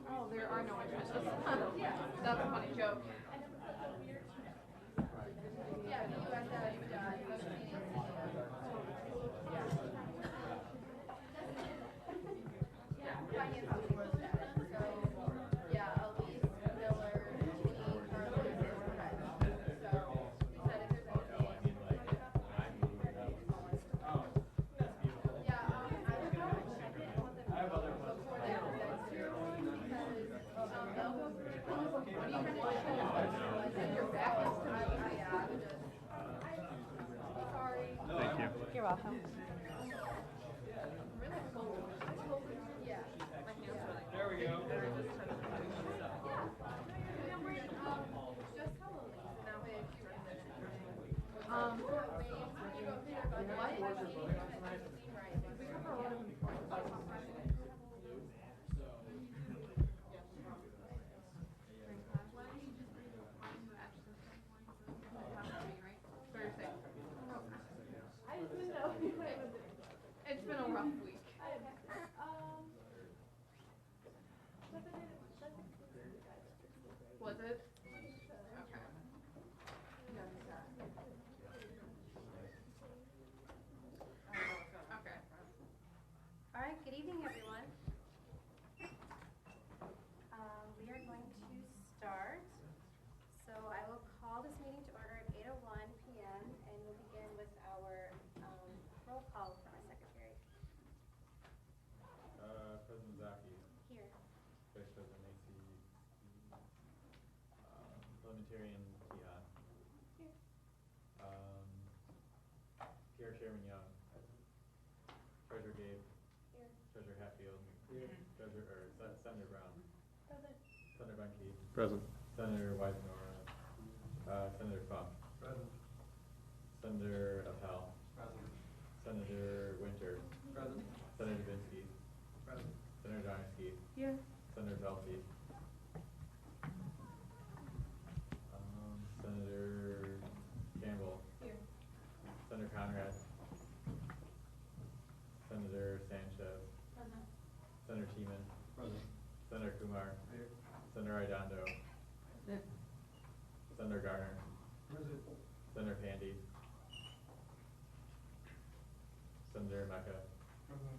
Oh, there are no intermissions. That's a funny joke. Yeah, you guys have finance people said. So, yeah, Elise, Miller, Jeanine, Carlos, and Fred. So, he said if there's anything. Yeah, I was going to check it on the before they present here because they'll go through it. What do you kind of show? Your back is to me. Yeah, sorry. Thank you. You're welcome. Really cold. Yeah. My hands are like. There we go. Just tell Elise and that way if she recommends it. We cover a lot of important stuff. Thursday. I didn't know. It's been a rough week. Was it? Okay. Okay. All right, good evening, everyone. We are going to start. So I will call this meeting to order at 8:01 p.m. and we'll begin with our roll call from our secretary. President Zaki, Here. Vice President Macy, Parliamentarian Tian, Here. Pierre Sherman Young, Treasurer Gabe, Here. Treasurer Hatfield, Senator Brown, Present. Senator Bunke, Present. Senator Weisenor, Senator Funk, Present. Senator Appel, Present. Senator Winter, Present. Senator Vinsky, Present. Senator Darnsky, Here. Senator Belkey, Senator Campbell, Here. Senator Conrad, Senator Sanchez, Present. Senator Teeman, Present. Senator Kumar, Here. Senator Redondo, Senator Garner, Present. Senator Pandy, Senator Mecca, Present.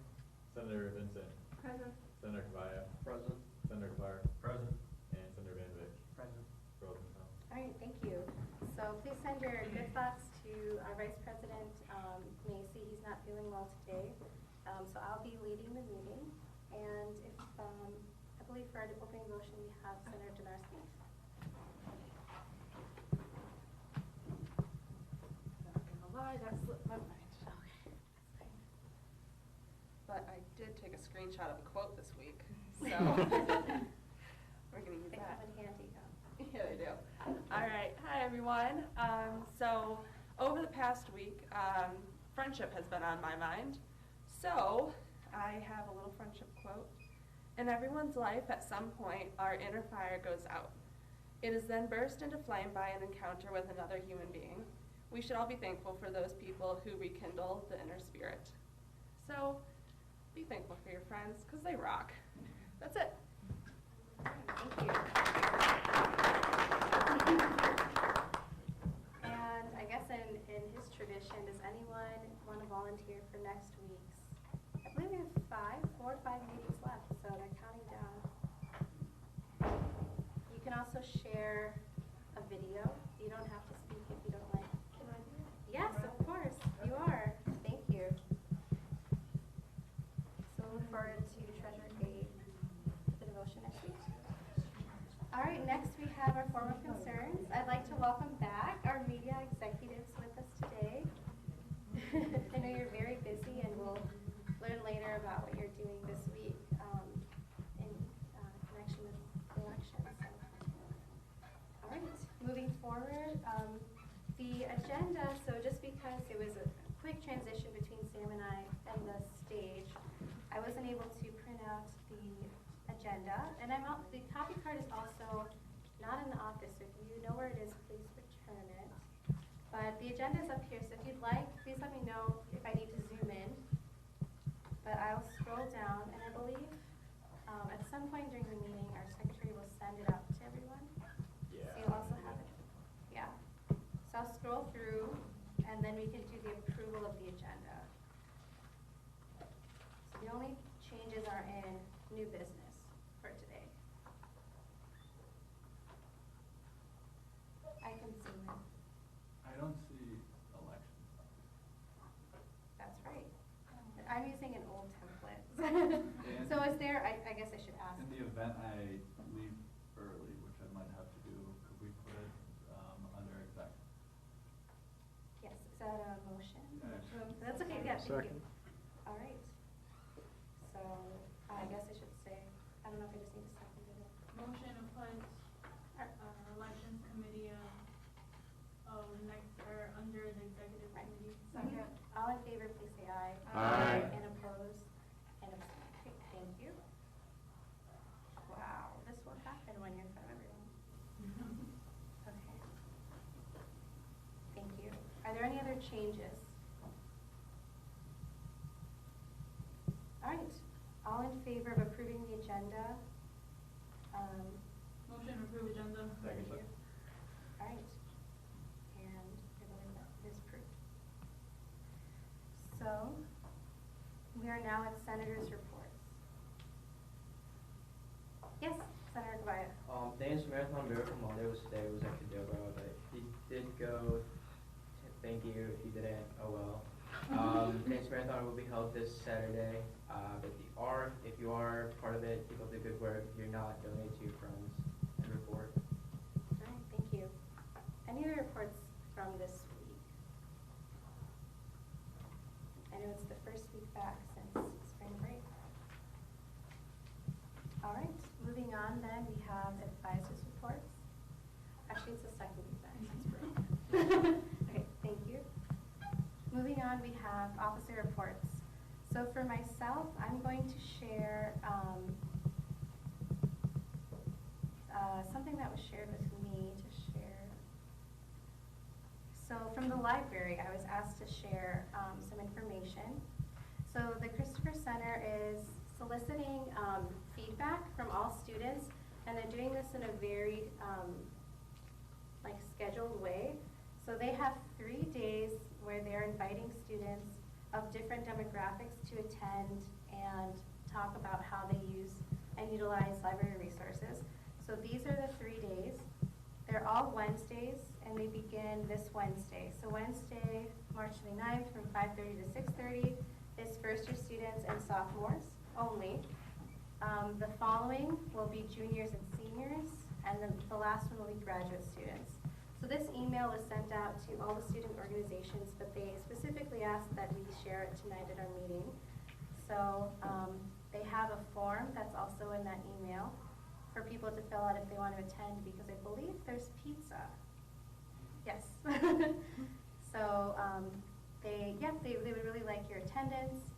Senator Vincent, Present. Senator Kavaya, Present. Senator Clark, Present. and Senator Van Vick. Present. Roll call. All right, thank you. So please send your good thoughts to our Vice President Macy. He's not feeling well today. So I'll be leading the meeting. And if I believe for our opening motion, we have Senator Donarski. Not gonna lie, that slipped my mind. Okay. But I did take a screenshot of a quote this week, so we're gonna use They that. come in handy, huh? Yeah, they do. All right. Hi, everyone. So over the past week, friendship has been on my mind. So I have a little friendship quote. In everyone's life, at some point, our inner fire goes out. It is then burst into flame by an encounter with another human being. We should all be thankful for those people who rekindle the inner spirit. So be thankful for your friends, because they rock. That's it. Thank you. And I guess in his tradition, does anyone want to volunteer for next week's? I believe we have 4 or 5 meetings left, so they're counting down. You can also share a video. You don't have to speak if you don't like. Can I do it? Yes, of course. You are. Thank you. So look forward to Treasurer Gabe for the devotion next week. All right, next we have our formal concerns. I'd like to welcome back our media executives with us today. I know you're very busy and we'll learn later about what you're doing this week in connection with the election. So. All right, moving forward, the agenda, so just because it was a quick transition between Sam and I and the stage, I wasn't able to print out the agenda, and the copy card is also not in the office, so if you know where it is, please return it. But the agenda is up point during the meeting, our secretary will send it out to everyone. Yeah. So you'll also have it. Yeah. So I'll scroll through, and then we can do the approval of the agenda. So the only changes are in new business for today. I can zoom in. I don't see elections. That's right. I'm using an old template. So is there, I guess I should ask. In the event I leave early, which I might have to do, could we put it under exec? Yes, is that a motion? Yeah. That's okay, yeah, thank you. Second. All right. So I guess I should say, I don't know if I just need to second it. Motion to put, elections committee, next, or under the executive Right. committee. Second. All in favor, please say aye. Aye. And opposed, and abstain. Okay, thank you. Wow, this will happen when you're in front of everyone. Okay. Thank you. Are there any other changes? All right, all in favor of approving the agenda? Motion to approve agenda. Second. Thank you. All right. And I believe that is approved. So, we are now at senators' reports. Yes, Senator Cabaya. Dane's marathon miracle Monday was today. It was actually Deborah, but he did go. Thank you. If you didn't, oh well. Dane's marathon will be held this Saturday. If you are part of it, keep up the good work. If you're not, donate to your friends and report. All right, thank you. Any other reports from this week? I know it's the first week back since spring break. All right, moving on then, we have advisors' reports. Actually, it's the second week back since break. Okay, thank you. Moving on, we have officer reports. So for myself, I'm going to share something that was shared with me to share. So from the library, I was asked to share some information. So the Christopher Center is soliciting feedback from all students, and they're doing this in a very scheduled way. So they have 3 days where they're inviting students of different demographics to attend and talk about how they use and utilize library resources. So these are the 3 days. They're all Wednesdays, and they begin this Wednesday. So Wednesday, March 29th from 5:30 to 6:30 is first-year students and sophomores only. The following will be juniors and seniors, and then the last one will be graduate students. So this email was sent out to all the student organizations, but they specifically asked that we share it tonight at our meeting. So they have a form that's also in that email for people to fill out if they want to attend, because I believe there's pizza. Yes. So they would really like your attendance.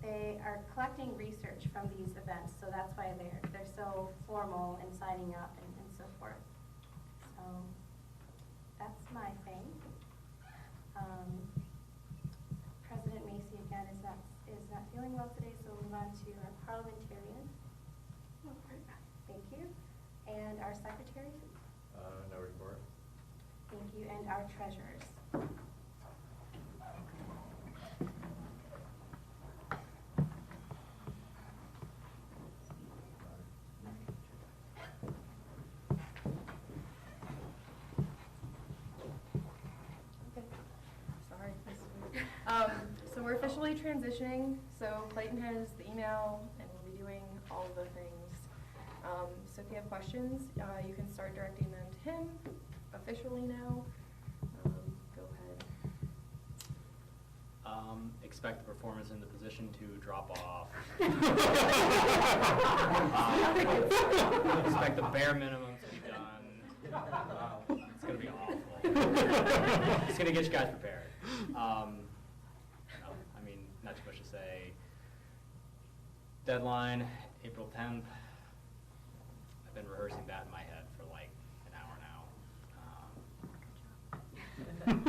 They are collecting research from these events, so that's why they're so formal in signing up and so forth. So that's my thing. President Macy again is not feeling well today, so we'll move on to our parliamentarian. Thank you. And our secretary. No report. Thank you. And our treasurers. Sorry. So we're officially transitioning. So Clayton has the email, and we'll be doing all of the things. So if you have questions, you can start directing them to him officially now. Go ahead. Expect the performance in the position to drop off. Expect the bare minimum to be done. It's going to be awful. It's going to get you guys prepared. No, I mean, not too much to say. Deadline, April 10th. I've been rehearsing that in my head for like an hour now. That's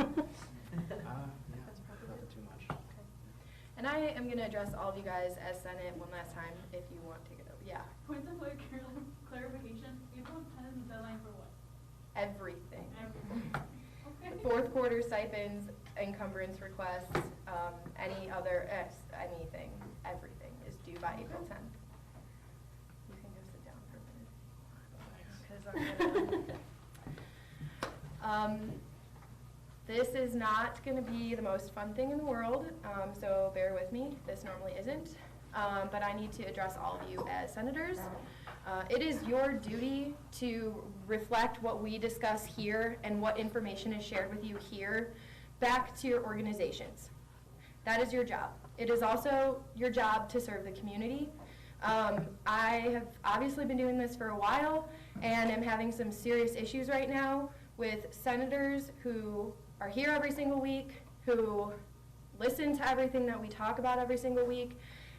probably Nothing it. too much. Okay. And I am going to address all of you guys as Senate one last time if you want to take it over. Yeah. Point of clarification, April 10th is the deadline for what? Everything. Everything. Okay. Fourth quarter stipends, encumbrance requests, any other, anything, everything is due by April 10th. You can go sit down for a minute. 'Cause I'm gonna- This is not going to be the most fun thing in the world, so bear with me. This normally isn't, but I need to address all of you as senators. It is your duty to reflect what we discuss here and what information is shared with you here back to your organizations. That is your job. It is also your job to serve the community. I have obviously been doing this for a while and am having some serious issues right now with senators who are here every single week, who listen to everything that we talk about every single week,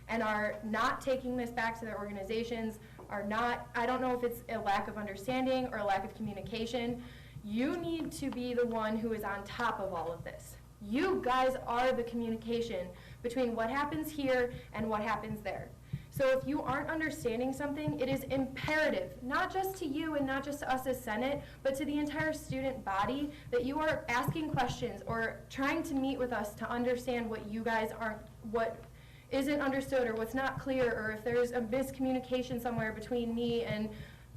and are not taking this back to their organizations, are not, I don't know if it's a lack of understanding or a lack of communication. You need to be the one who is on top of all of this. You guys are the communication between what happens here and what happens there. So if you aren't understanding something, it is imperative, not just to you and not just to us as Senate, but to the entire student body, that you are asking questions or trying to meet with us to understand what you guys aren't, what isn't understood or what's not clear, or if there's a miscommunication somewhere between me and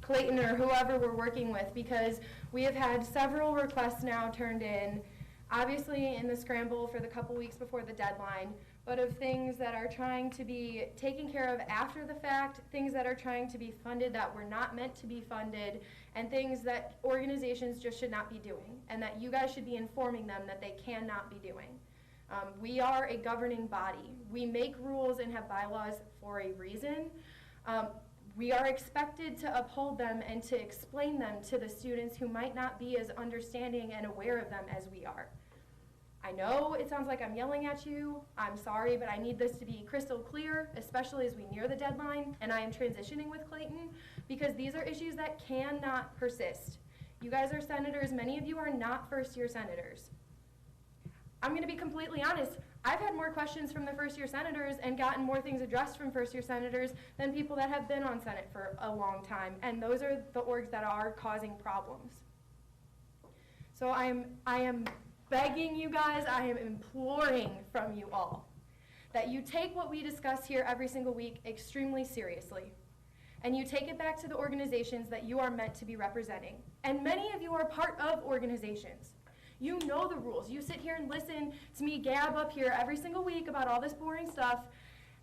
Clayton or whoever we're working with, because we have had several requests now turned in, obviously in the scramble for the couple weeks before the deadline, but of things that are trying to be taken care of after the fact, things that are trying to be funded that were not meant to be funded, and things that organizations just should not be doing, and that you guys should be informing them that they cannot be doing. We are a governing body. We make rules and have bylaws for a reason. We are expected to uphold them and to explain them to the students who might not be as understanding and aware of them as we are. I know it sounds like I'm yelling at you. I'm sorry, but I need this to be crystal clear, especially as we near the deadline and I am transitioning with Clayton, because these are issues that cannot persist. You guys are senators. Many of you are not first-year senators. I'm going to be completely honest. I've had more questions from the first-year senators and gotten more things addressed from first-year senators than people that have been on Senate for a long time, and those are the orgs that are causing problems. So I am begging you guys, I am imploring from you all that you take what we discuss here every single week extremely seriously, and you take it back to the organizations that you are meant to be representing. And many of you are part of organizations. You know the rules. You sit here and listen to me gab up here every single week about all this boring stuff,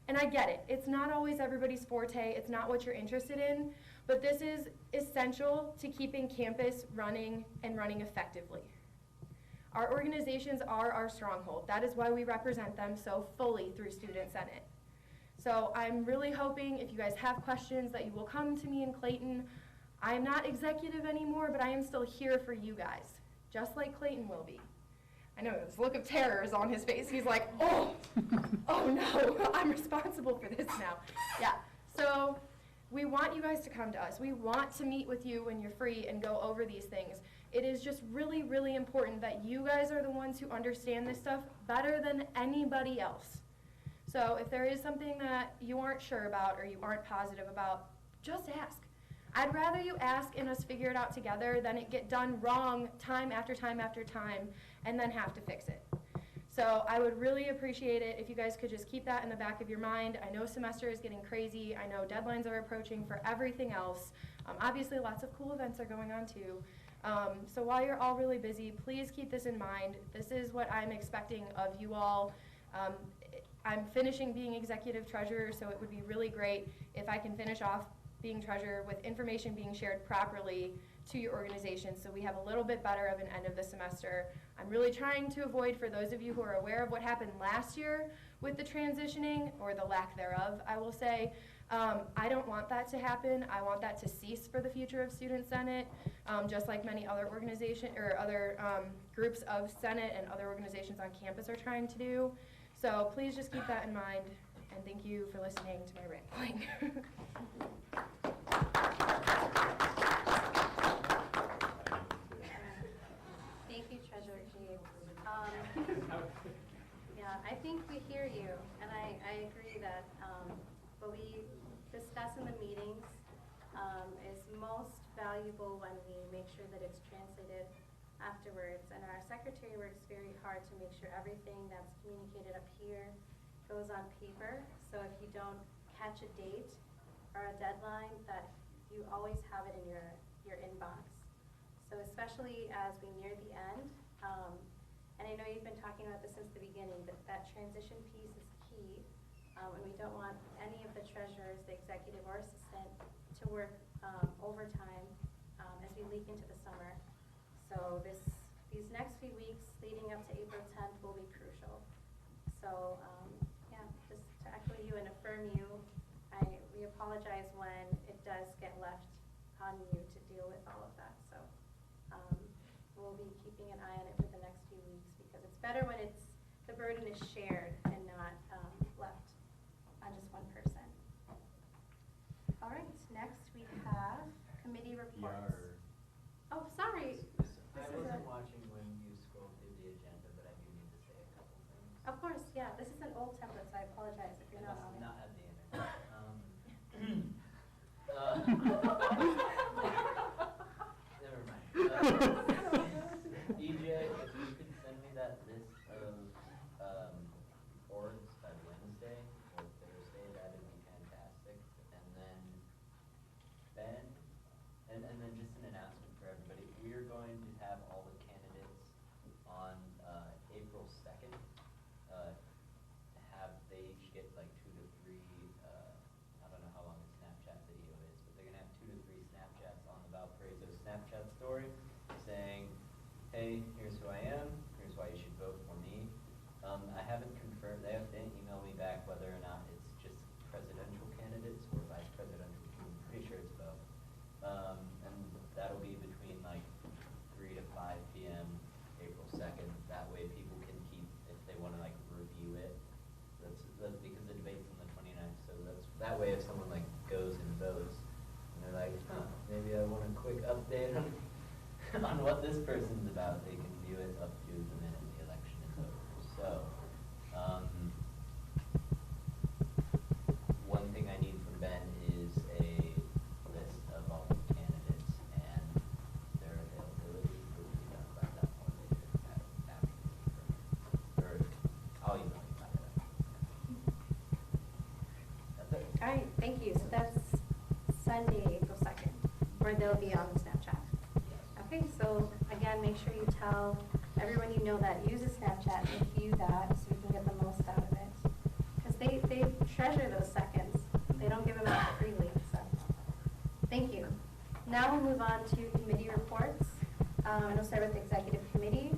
and I get it. It's not always everybody's forte. It's not what you're interested in, but this is essential to keeping campus running and running effectively. Our organizations are our stronghold. That is why we represent them so fully through Student Senate. So I'm really hoping if you guys have questions that you will come to me and Clayton. I am not executive anymore, but I am still here for you guys, just like Clayton will be. I know this look of terror is on his face. He's like, oh no, I'm responsible for this now. Yeah, so we want you guys to come to us. We want to meet with you when you're free and go over these things. It is just really, really important that you guys are the ones who understand this stuff better than anybody else. So if there is something that you aren't sure about or you aren't positive about, just ask. I'd rather you ask and us figure it out together than it get done wrong time after time after time and then have to fix it. So I would really appreciate it if you guys could just keep that in the back of your mind. I know semester is getting crazy. I know deadlines are approaching for everything else. Obviously lots of cool events are going on too. So while you're all really busy, please keep this in mind. This is what I'm expecting of you all. I'm finishing being executive treasurer, so it would be really great if I can finish off being treasurer with information being shared properly to your organization so we have a little bit better of an end of the semester. I'm really trying to avoid, for those of you who are aware of what happened last year with the transitioning, or the lack thereof, I will say, I don't want that to happen. I want that to cease for the future of Student Senate, just like many other organizations or other groups of Senate and other organizations on campus are trying to do. So please just keep that in mind, and thank you for listening to my rambling. Thank you, Treasurer Gabe. Yeah, I think we hear you, and I agree that what we discuss in the meetings valuable when we make sure that it's translated afterwards. And our secretary works very hard to make sure everything that's communicated up here goes on paper. So if you don't catch a date or a deadline, that you always have it in your inbox. So especially as we near the end, and I know you've been talking about this since the beginning, but that transition piece is key. And we don't want any of the treasurers, the executive or assistant, to work overtime as we leak into the summer. So these next few weeks leading up to April 10th will be crucial. So yeah, just to echo you and affirm you, we apologize when it does get left on you to deal with all of that. So we'll be keeping an eye on it for the next few weeks, because it's better when the burden is shared and not left on just one person. All right, next we have committee reports. Oh, sorry. I wasn't watching when you scrolled through the agenda, but I do need to say a couple things. Of course, yeah. This is an old template, so I apologize if you're not on it. Not have the internet. Never mind. EJ, if you could send me that list of orgs by Wednesday or Thursday, that would be fantastic. And then Ben, and then just an announcement for everybody. We are going to have all the candidates on April 2nd. They each get like 2 to 3, I don't know how long the Snapchat video is, but they're going to have 2 to 3 Snapchats on the Valparaiso Snapchat story saying, hey, here's who I am, here's why you should vote for me. I haven't confirmed, they didn't email me back whether or not it's just presidential candidates or vice presidential. I'm pretty sure it's both. And that'll be between like 3 to 5 p.m. April 2nd. That way people can keep, if they want to like review it. That's because the debate's on the 29th, so that way if someone like goes and votes and they're like, maybe I want a quick update on what this person's about, they can view it up to the minute the election is over. So, one thing I need from Ben is a list of all the candidates and their availability. We'll be done by that point later after the meeting. Or I'll email you about it. That's it. All right, thank you. So that's Sunday, April 2nd, where they'll be on Snapchat. Okay, so again, make sure you tell everyone you know that uses Snapchat and view that so you can get the most out of it. Because they treasure those seconds. They don't give them out freely. So thank you. Now we'll move on to committee reports. And we'll start with the executive committee.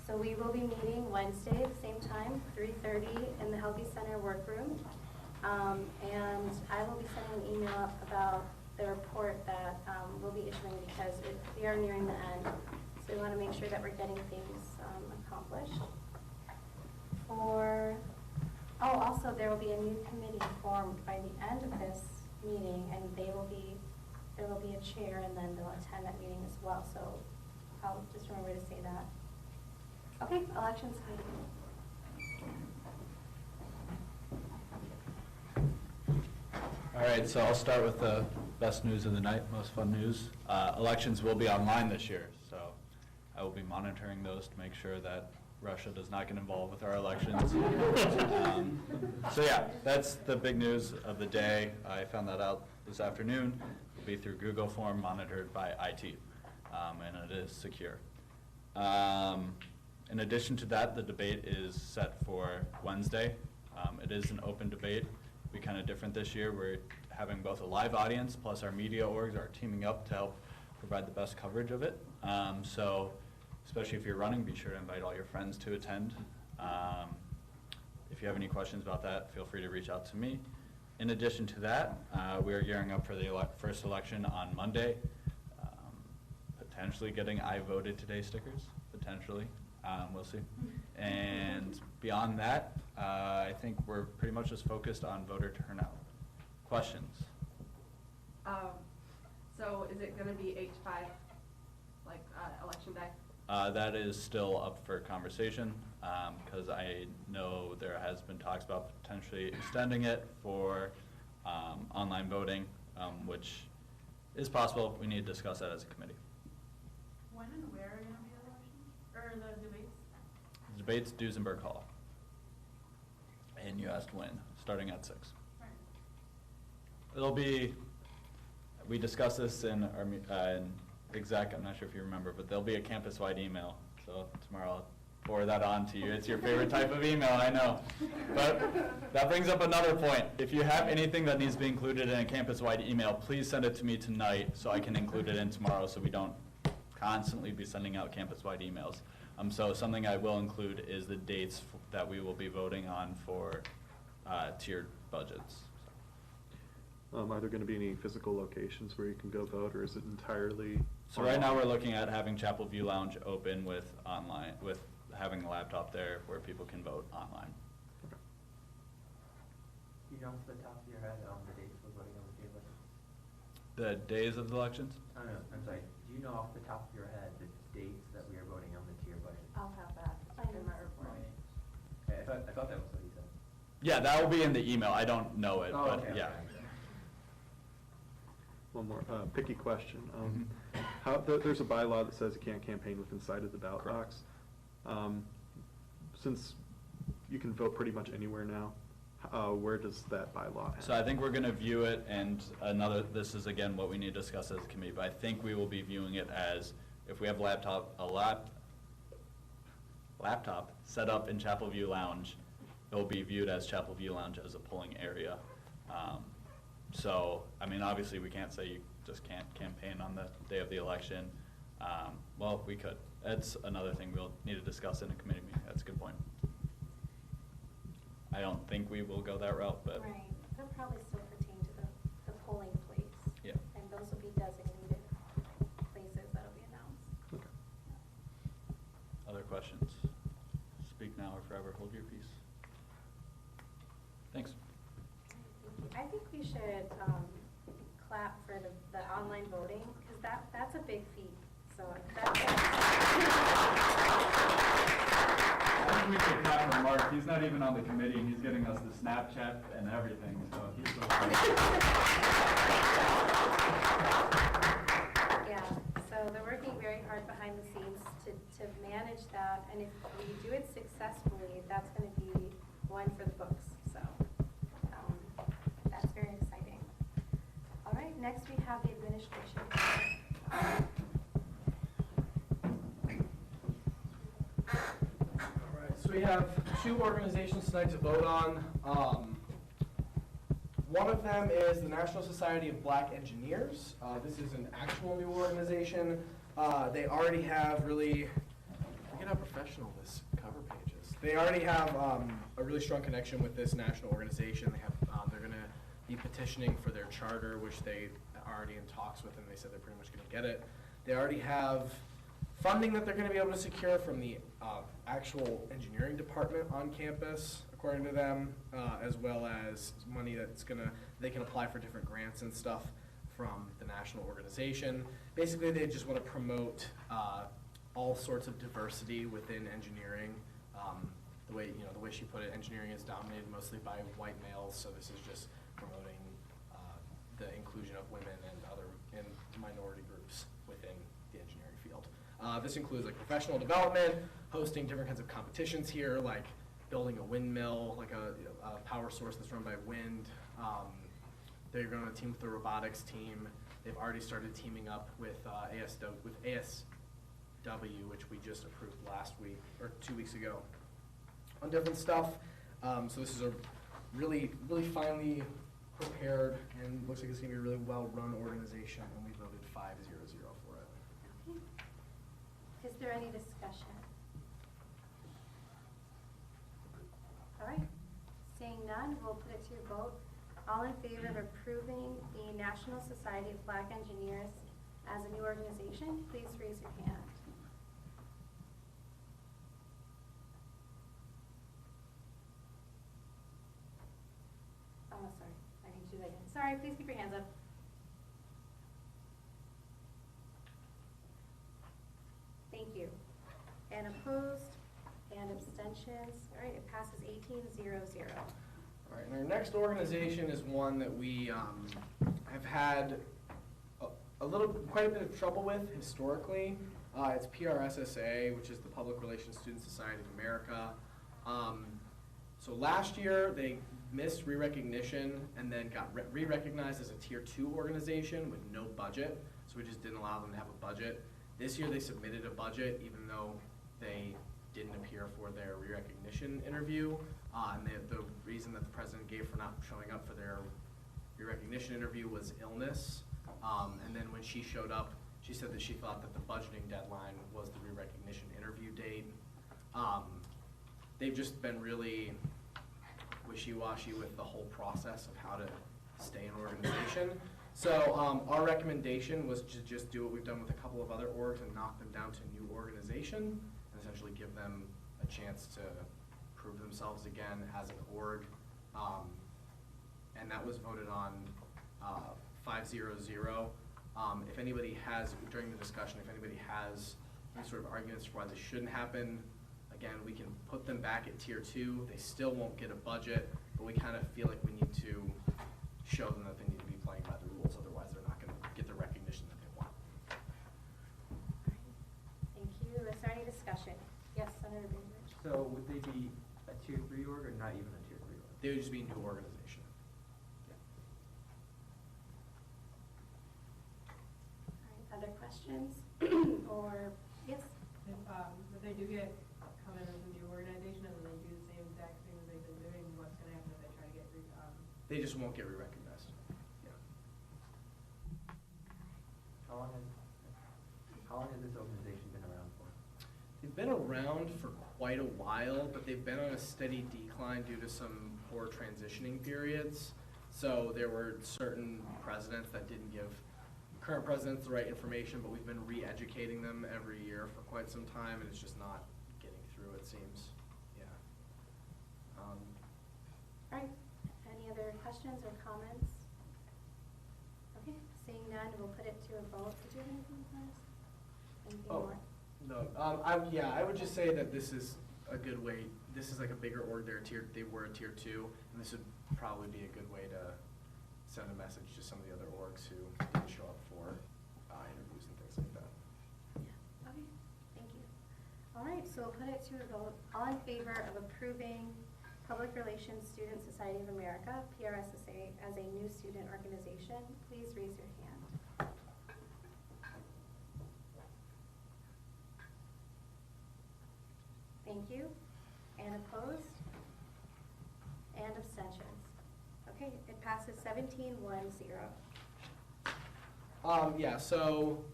So we will be meeting Wednesday at the same time, 3:30 in the Healthy Center workroom. And I will be sending an email up about the report that we'll be issuing, because we are nearing the end. So we want to make sure that we're getting things accomplished. Also there will be a new committee formed by the end of this meeting, and there will be a chair, and then they'll attend that meeting as well. So I'll just remember to say that. Okay, elections committee. All right, so I'll start with the best news of the night, most fun news. Elections will be online this year, so I will be monitoring those to make sure that Russia does not get involved with our elections. So yeah, that's the big news of the day. I found that out this afternoon. It'll be through Google form monitored by IT, and it is secure. In addition to that, the debate is set for Wednesday. It is an open debate. It'll be kind of different this year. We're having both a live audience plus our media orgs are teaming up to help provide the best coverage of it. So especially if you're running, be sure to invite all your friends to attend. If you have any questions about that, feel free to reach out to me. In addition to that, we are gearing up for the first election on Monday. Potentially getting I voted today stickers, potentially. We'll see. And beyond that, I think we're pretty much just focused on voter turnout. Questions? So is it going to be 8 to 5, like election day? That is still up for conversation, because I know there has been talks about potentially extending it for online voting, which It's possible. We need to discuss that as a committee. When and where are gonna be the elections, or the debates? The debate's Duesenberg Hall. And you asked when, starting at 6. Right. It'll be, we discussed this in our, in exec, I'm not sure if you remember, but there'll be a campus-wide email. So tomorrow I'll forward that on to you. It's your favorite type of email, I know. But that brings up another point. If you have anything that needs to be included in a campus-wide email, please send it to me tonight so I can include it in tomorrow so we don't constantly be sending out campus-wide emails. So something I will include is the dates that we will be voting on for tiered budgets. Are there going to be any physical locations where you can go vote, or is it entirely? So right now, we're looking at having Chapel View Lounge open with online, with having a laptop there where people can vote online. Okay. You know off the top of your head, the dates for voting on the tier elections? The days of the elections? Oh, no, I'm sorry. Do you know off the top of your head the dates that we are voting on the tier budget? I'll have that in my report. Okay, I thought that was what he said. Yeah, that will be in the email. I don't know it, Oh, but okay, yeah. okay. One more picky question. Mhm. There's a bylaw that says you can't campaign with inside of the ballot box. Since you can vote pretty much anywhere now, where does that bylaw end? So I think we're gonna view it, and this is again what we need to discuss as a committee, but I think we will be viewing it as, if we have laptop set up in Chapel View Lounge, it will be viewed as Chapel View Lounge as a polling area. So, I mean, obviously, we can't say you just can't campaign on the day of the election. Well, we could. That's another thing we'll need to discuss in a committee meeting. That's a good point. I don't think we will go that route, but. Right, they'll probably still pertain to the polling place. Yeah. And those will be designated places that'll be announced. Okay. Other questions? Speak now or forever hold your peace. Thanks. I think we should clap for the online voting, because that's a big feat, so that's. I think we should clap for Mark. He's not even on the committee, and he's getting us the Snapchat and everything, so he's so Yeah, so they're working very hard behind the scenes to manage that, and if we do it successfully, that's gonna be one for the books, so, that's very exciting. All right, next we have the administration. All right, so we have 2 organizations tonight to vote on. One of them is the National Society of Black Engineers. This is an actual new organization. They already have look at how professional this cover page is. They already have a really strong connection with this national organization. They have, they're gonna be petitioning for their charter, which they are already in talks with, and they said they're pretty much gonna get it. They already have funding that they're gonna be able to secure from the actual engineering department on campus, according to them, as well as money they can apply for different grants and stuff from the national organization. Basically, they just want to promote all sorts of diversity within engineering. The way she put it, engineering is dominated mostly by white males, so this is just promoting the inclusion of women and minority groups within the engineering field. This includes like professional development, hosting different kinds of competitions here, like building a windmill, like a power source that's run by wind. They're going to team with the robotics team. They've already started teaming up with ASW, which we just approved last week or 2 weeks ago, on different stuff. So this is a really, really finely prepared and looks like it's going to be a really well-run organization, and we voted 5-0-0 for it. Okay. Is there any discussion? All right, seeing none, we'll put it to your vote. All in favor of approving the National Society of Black Engineers as a new organization, please raise your hand. Oh, sorry, I need to do that again. Sorry, please keep your hands up. Thank you. And opposed and abstentions? All right, it passes 18-0-0. All right, and our next organization is one that we have had quite a bit of trouble with historically. It's PRSSA, which is the Public Relations Student Society of America. So last year, they missed re-recognition and then got re-recognized as a Tier 2 organization with no budget, so we just didn't allow them to have a budget. This year, they submitted a budget, even though they didn't appear for their re-recognition interview. And the reason that the president gave for not showing up for their re-recognition interview was illness. And then when she showed up, she said that she thought that the budgeting deadline was the re-recognition interview date. They've just been really wishy-washy with the whole process of how to stay an organization. So our recommendation was to just do what we've done with a couple of other orgs and knock them down to a new organization and essentially give them a chance to prove themselves again as an org. And that was voted on 5-0-0. If anybody has, during the discussion, if anybody has any sort of arguments for why this shouldn't happen, again, we can put them back at Tier 2. They still won't get a budget, but we kind of feel like we need to show them that they need to be playing by the rules, otherwise they're not going to get the recognition that they want. Thank you. Is there any discussion? Yes, Senator Bainbridge. So would they be a Tier 3 org or not even a Tier 3 org? They would just be a new organization. All right, other questions? Or, yes? If they do get come in as a new organization and they do the same exact thing that they've been doing, what's going to happen if they try to get They just won't get re-recognized. Yeah. How long has this organization been around for? They've been around for quite a while, but they've been on a steady decline due to some poor transitioning periods. So there were certain presidents that didn't give current presidents the right information, but we've been re-educating them every year for quite some time, and it's just not getting through, it seems. Yeah. All right. Any other questions or comments? Okay, seeing none, we'll put it to a vote. Did you have anything for us? Anything more? No, I would just say that this is a good way, this is like a bigger org, they were a Tier 2, and this would probably be a good way to send a message to some of the other orgs who didn't show up for interviews and things like that. Yeah, okay, thank you. All right, so we'll put it to a vote. All in favor of approving Public Relations Student Society of America, PRSSA, as a new student organization, please raise your hand. Thank you. And opposed? And abstentions? Okay, it passes 17-1-0. Yeah, so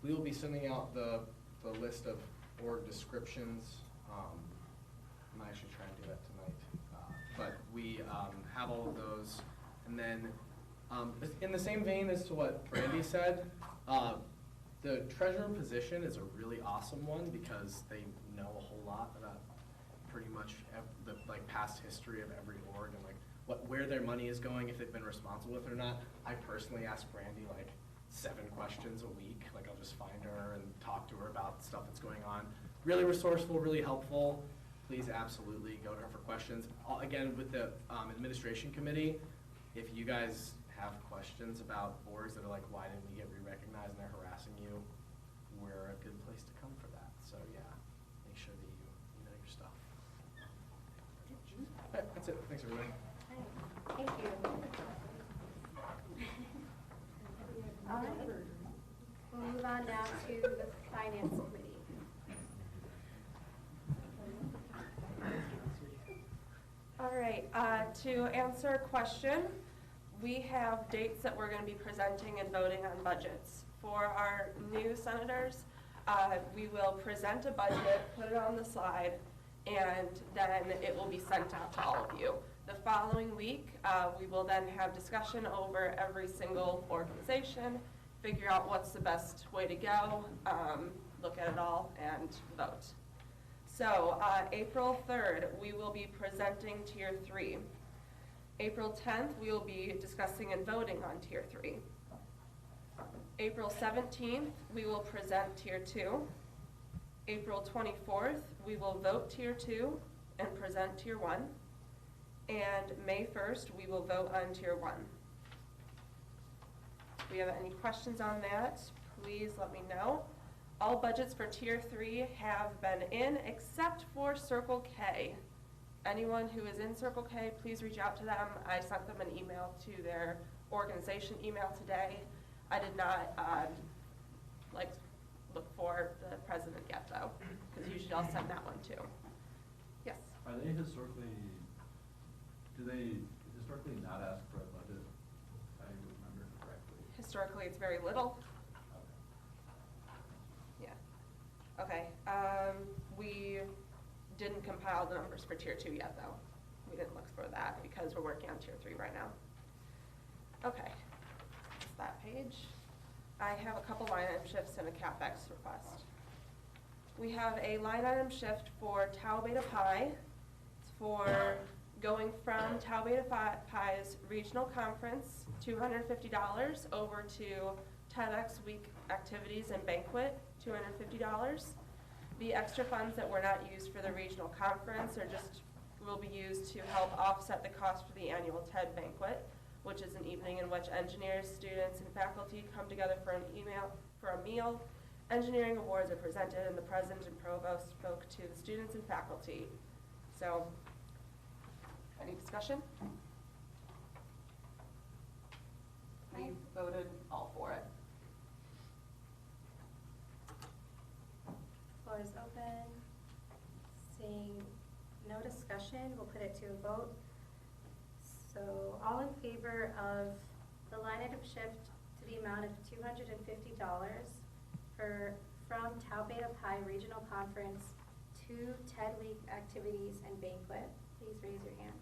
we will be sending out the list of org descriptions. I'm actually trying to do that tonight. But we have all of those. And then in the same vein as to what Brandy said, the treasurer position is a really awesome one because they know a whole lot about pretty much the past history of every org and where their money is going, if they've been responsible with it or not. I personally ask Brandy 7 questions a week. I'll just find her and talk to her about stuff that's going on. Really resourceful, really helpful. Please absolutely go to her for questions. Again, with the administration committee, if you guys have questions about boards that are why didn't we get re-recognized and they're harassing you, we're a good place to come for that. So yeah, make sure that you know your stuff. All right, that's it. Thanks, everybody. Thank you. All right. We'll move on now to the Finance Committee. All right, to answer a question, we have dates that we're going to be presenting and voting on budgets. For our new senators, we will present a budget, put it on the slide, and then it will be sent out to all of you. The following week, we will then have discussion over every single organization, figure out what's the best way to go, look at it all, and vote. So April 3rd, we will be presenting Tier 3. April 10th, we will be discussing and voting on Tier 3. April 17th, we will present Tier 2. April 24th, we will vote Tier 2 and present Tier 1. And May 1st, we will vote on Tier 1. If we have any questions on that, please let me know. All budgets for Tier 3 have been in except for Circle K. Anyone who is in Circle K, please reach out to them. I sent them an email to their organization email today. I did not look for the president yet though, because usually I'll send that one too. Yes? Are they historically, do they historically not ask for a budget, if I remember correctly? Historically, it's very little. Okay. Yeah. Okay, we didn't compile the numbers for Tier 2 yet though. We didn't look for that because we're working on Tier 3 right now. Okay, that's that page. I have a couple line item shifts and a CapEx request. We have a line item shift for Tau Beta Pi. It's for going from Tau Beta Pi's regional conference, $250, over to TEDx week activities and banquet, $250. The extra funds that were not used for the regional conference will be used to help offset the cost for the annual TED banquet, which is an evening in which engineers, students, and faculty come together for a meal. Engineering awards are presented, and the president and provost spoke to the students and faculty. So, any discussion? We voted all for it. Floor is open. Seeing no discussion, we'll put it to a vote. So all in favor of the line item shift to the amount of $250 from Tau Beta Pi Regional Conference to TED Week activities and banquet, please raise your hand.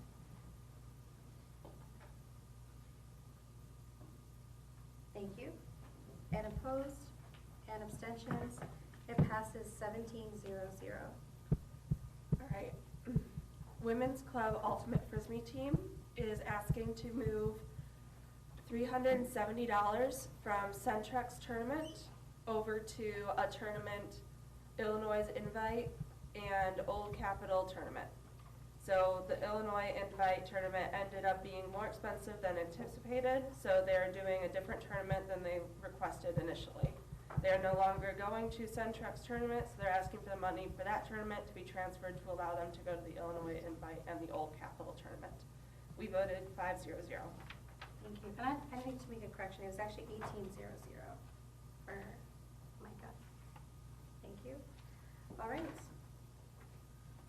Thank you. And opposed and abstentions, it passes 17-0-0. All right. Women's Club Ultimate Frisbee Team is asking to move $370 from Centrex tournament over to a tournament, Illinois Invite and Old Capitol tournament. So the Illinois Invite tournament ended up being more expensive than anticipated, so they're doing a different tournament than they requested initially. They're no longer going to Centrex tournament, so they're asking for the money for that tournament to be transferred to allow them to go to the Illinois Invite and the Old Capitol tournament. We voted 5-0-0. Thank you. And I need to make a correction. It was actually 18-0-0 for Micah. Thank you. All right.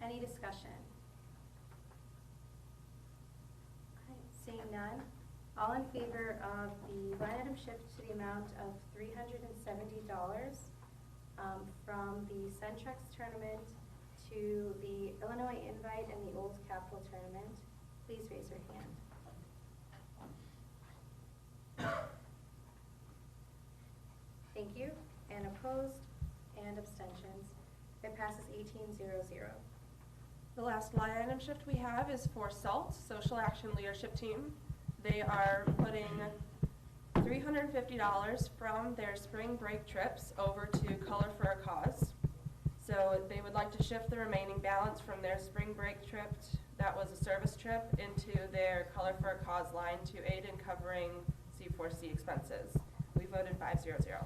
Any discussion? All right. Seeing none. All in favor of the line item shift to the amount of $370 from the Centrex tournament to the Illinois Invite and the Old Capitol tournament, please raise your hand. Thank you. And opposed and abstentions. It passes 18-0-0. The last line item shift we have is for SALT, Social Action Leadership Team. They are putting $350 from their spring break trips over to Color for a Cause. So they would like to shift the remaining balance from their spring break trip, that was a service trip, into their Color for a Cause line to aid in covering C4C expenses. We voted 5-0-0.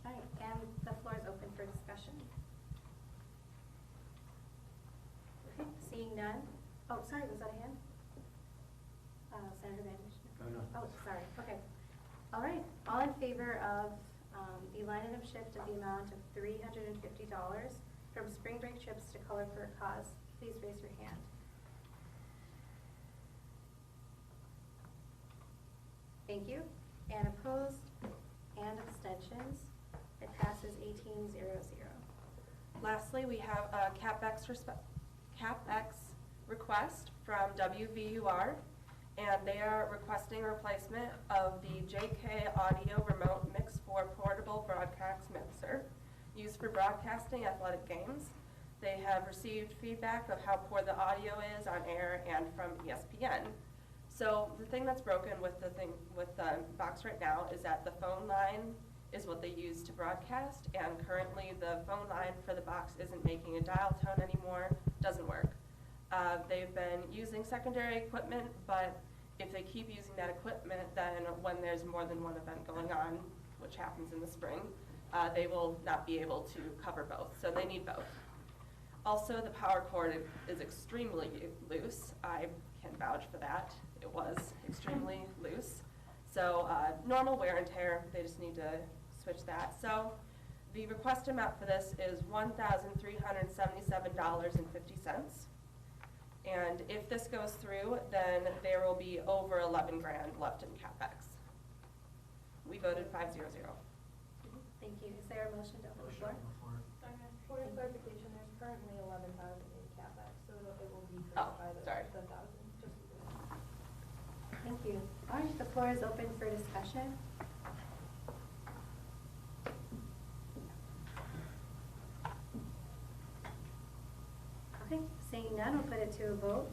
All right, and the floor is open for discussion. Okay, seeing none. Oh, sorry, was that a hand? Senator Van Mishner. Oh, sorry, okay. All right, all in favor of the line item shift of the amount of $350 from spring break trips to Color for a Cause, please raise your hand. Thank you. And opposed and abstentions, it passes 18-0-0. Lastly, we have a CapEx request from WVUR, and they are requesting a replacement of the JK Audio Remote Mix 4 portable broadcast mixer used for broadcasting athletic games. They have received feedback of how poor the audio is on air and from ESPN. So the thing that's broken with the box right now is that the phone line is what they use to broadcast, and currently the phone line for the box isn't making a dial tone anymore, doesn't work. They've been using secondary equipment, but if they keep using that equipment, then when there's more than one event going on, which happens in the spring, they will not be able to cover both, so they need both. Also, the power cord is extremely loose. I can vouch for that. It was extremely loose. So normal wear and tear, they just need to switch that. So the request amount for this is $1,377.50. And if this goes through, then there will be over 11 grand left in CapEx. We voted 5-0-0. Thank you. Is there a motion to open the floor? Point of clarification, there's currently 11,000 in CapEx, so it will decrease Oh, by the sorry. 1,000. Thank you. All right, the floor is open for discussion. Okay, seeing none, we'll put it to a vote.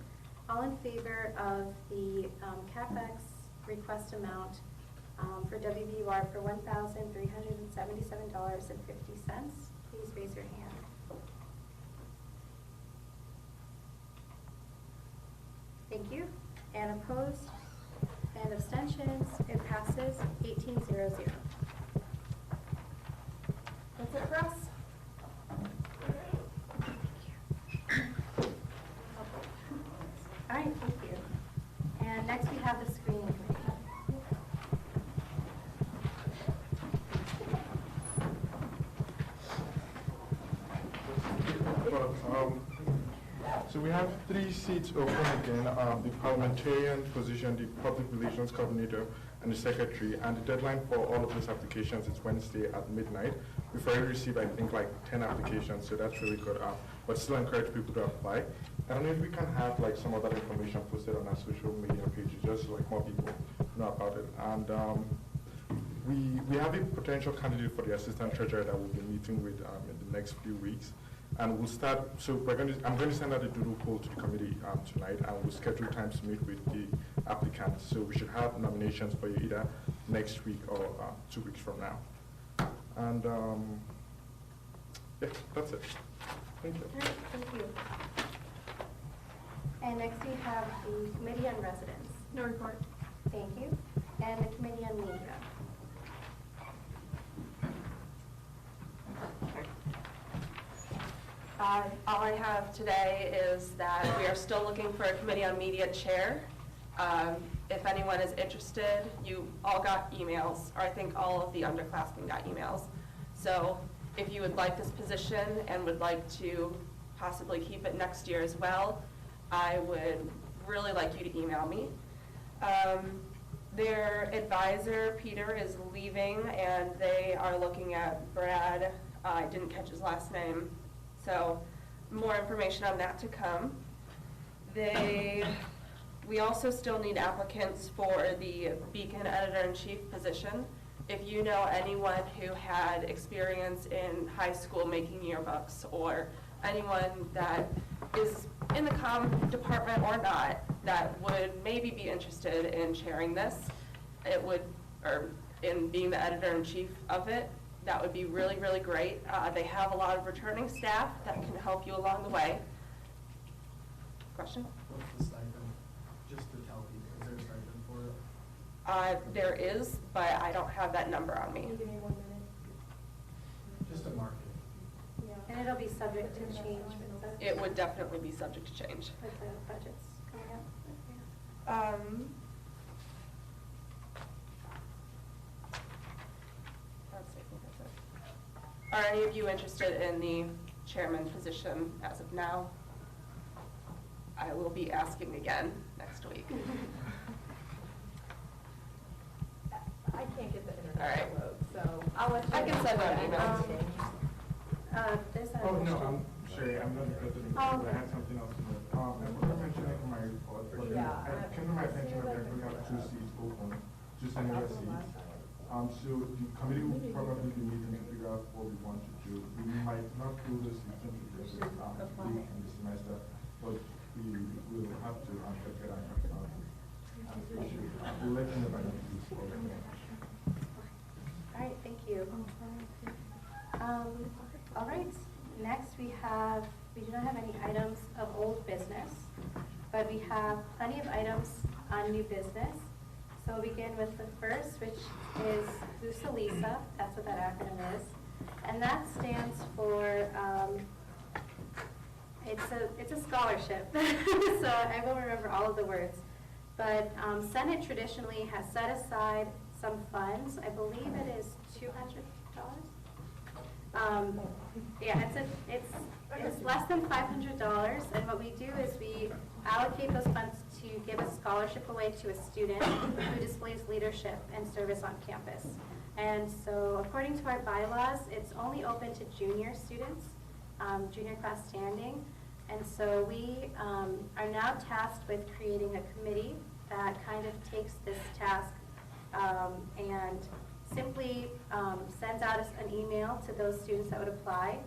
All in favor of the CapEx request amount for WVUR for $1,377.50, please raise your hand. Thank you. And opposed and abstentions, it passes 18-0-0. That's it for us. All right, thank you. And next we have the screening committee. So we have 3 seats open again, the parliamentarian position, the public relations coordinator, and the secretary. And the deadline for all of these applications is Wednesday at midnight. We've already received, I think, like 10 applications, so that's really good. But still encourage people to apply. I don't know if we can have like some of that information posted on our social media pages, just so like more people know about it. And we have a potential candidate for the assistant treasurer that we'll be meeting with in the next few weeks. And we'll start, so I'm going to send out a doodle poll to the committee tonight, and we'll schedule times to meet with the applicants. So we should have nominations for you either next week or 2 weeks from now. And yeah, that's it. Thank you. All right, thank you. And next we have the Committee on Residents. No report. Thank you. And the Committee on Media. All I have today is that we are still looking for a Committee on Media chair. If anyone is interested, you all got emails, or I think all of the underclassmen got emails. So if you would like this position and would like to possibly keep it next year as well, I would really like you to email me. Their advisor, Peter, is leaving, and they are looking at Brad. I didn't catch his last name. So more information on that to come. We also still need applicants for the Beacon Editor-in-Chief position. If you know anyone who had experience in high school making yearbooks, or anyone that is in the comm department or not, that would maybe be interested in chairing this, or in being the editor-in-chief of it, that would be really, really great. They have a lot of returning staff that can help you along the way. Question? What's the stipend? Just to tell people, is there a stipend for it? There is, but I don't have that number on me. Can you give me 1 minute? Just to market it. Yeah. And it'll be subject to change with the, It would definitely be subject to change. with the budgets coming up. Let's see, I think that's it. Are any of you interested in the chairman position as of now? I will be asking again next week. I can't get the All right. internet load, so I'll let you. I can send out know. emails. There's a Oh, no, motion. I'm sorry, I'm not interested in Oh, that, but okay. I had something else to do. I forgot to mention it in my report, but Yeah, it came to my attention that we have 2 seats open, 2 senior seats. So the committee will probably be meeting to figure out what we want to do. We might not fill the seats into this week in the semester, but we will have to get our issue. We'll let you know by next week. All right, thank you. All right, next we do not have any items of old business, but we have plenty of items on new business. So we'll begin with the first, which is VUTV, that's what that acronym is. And that stands for, it's a scholarship, so I won't remember all of the words. But Senate traditionally has set aside some funds. I believe it is $200. Yeah, it's less than $500, and what we do is we allocate those funds to give a scholarship away to a student who displays leadership and service on campus. And so according to our bylaws, it's only open to junior students, junior class standing. And so we are now tasked with creating a committee that kind of takes this task and simply sends out an email to those students that would apply,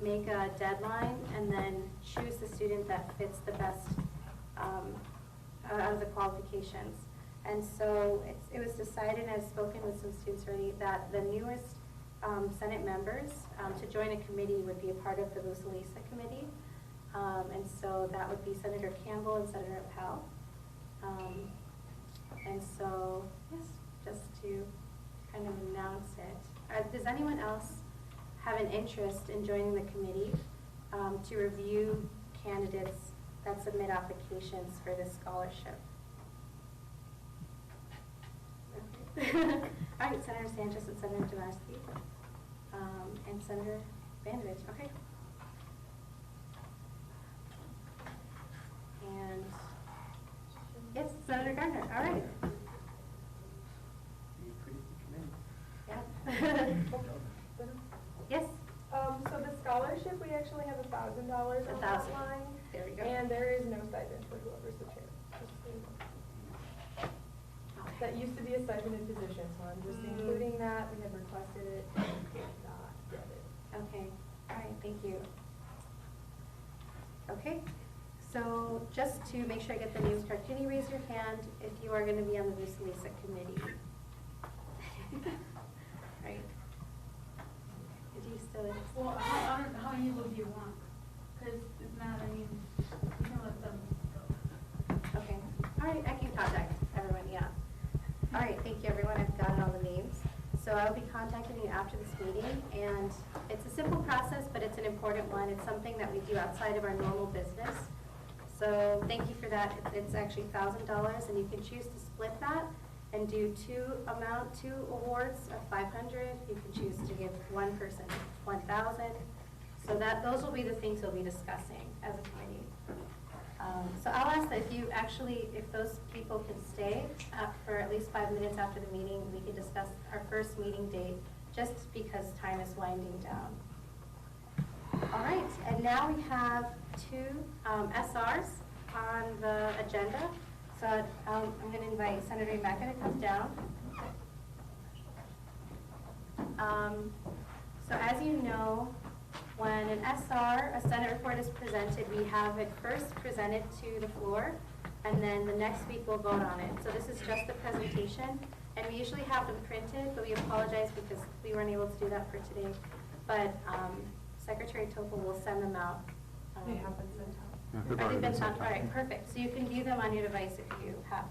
make a deadline, and then choose the student that fits the best out of the qualifications. And so it was decided, and I've spoken with some students already, that the newest Senate members to join a committee would be a part of the VUTV committee. And so that would be Senator Campbell and Senator Appel. And so, yes, just to kind of announce it. Does anyone else have an interest in joining the committee to review candidates that submit applications for this scholarship? Okay. All right, Senator Sanchez and Senator Domarski, and Senator Bandovich. Okay. And yes, Senator Gardner. All right. Yeah. Yes. So the scholarship, we actually have $1,000 on that line. There we go. And there is no stipend for whoever's the chair. Just so you know. That used to be a stipended position, so I'm just including that. We had requested it, and did not get it. Okay. All right. Thank you. Okay. So just to make sure I get the names correct, can you raise your hand if you are going to be on the VUTV committee? Right. Did you still? Well, how many will you want? Because it's not, I mean, you can let them go. Okay. All right, I can contact everyone, yeah. All right, thank you, everyone. I've gotten all the names. So I will be contacting you after this meeting, and it's a simple process, but it's an important one. It's something that we do outside of our normal business. So thank you for that. It's actually $1,000, and you can choose to split that and do two awards of $500. You can choose to give one person $1,000. So those will be the things we'll be discussing as a committee. So I'll ask that if those people can stay for at least 5 minutes after the meeting, we can discuss our first meeting date, just because time is winding down. All right, and now we have two SRs on the agenda. So I'm going to invite Senator Mecca to come down. So as you know, when an SR, a Senate report, is presented, we have it first presented to the floor, and then the next week we'll vote on it. So this is just the presentation, and we usually have them printed, but we apologize because we weren't able to do that for today. But Secretary Topol will send them out. They have been sent out. They've Have already they been been sent sent? All right, perfect. So you can view them on your device if you have.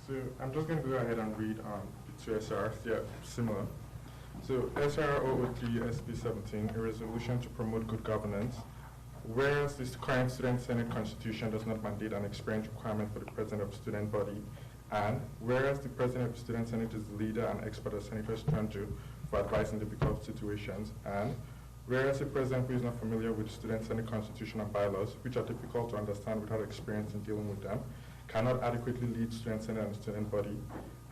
So I'm just going to go ahead and read the two SRs. Yeah, similar. So SR 003 SB 17, a resolution to promote good governance. Whereas the current Student Senate Constitution does not mandate an experience requirement for the President of the Student Body, and whereas the President of the Student Senate is the leader and expert that senators turn to for advice in difficult situations, and whereas the President who is not familiar with the Student Senate Constitution and bylaws, which are difficult to understand without experience in dealing with them, cannot adequately lead Student Senate and Student Body,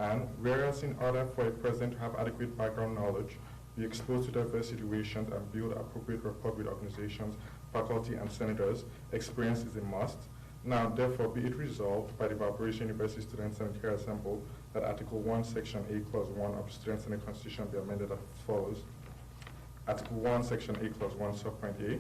and whereas in order for a President to have adequate background knowledge, be exposed to diverse situations, and build appropriate rapport with organizations, faculty, and senators, experience is a must. Now, therefore, be it resolved by the Valparaiso University Student Senate here assembled that Article 1, Section A, Clause 1 of the Student Senate Constitution be amended as follows. Article 1, Section A, Clause 1, Subpoint A.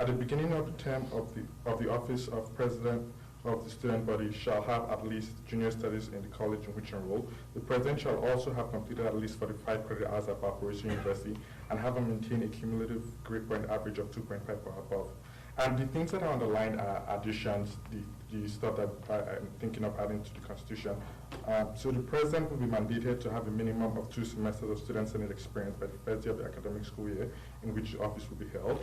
At the beginning of the term of the office of President of the student body shall have at least junior studies in the college in which enroll. The President shall also have completed at least 45 credit hours at Valparaiso University and have maintained a cumulative grade point average of 2.5 or above. And the things that are underlined are additions, the stuff that I'm thinking of adding to the Constitution. So the president will be mandated to have a minimum of 2 semesters of student senate experience by the first year of the academic school year in which the office will be held.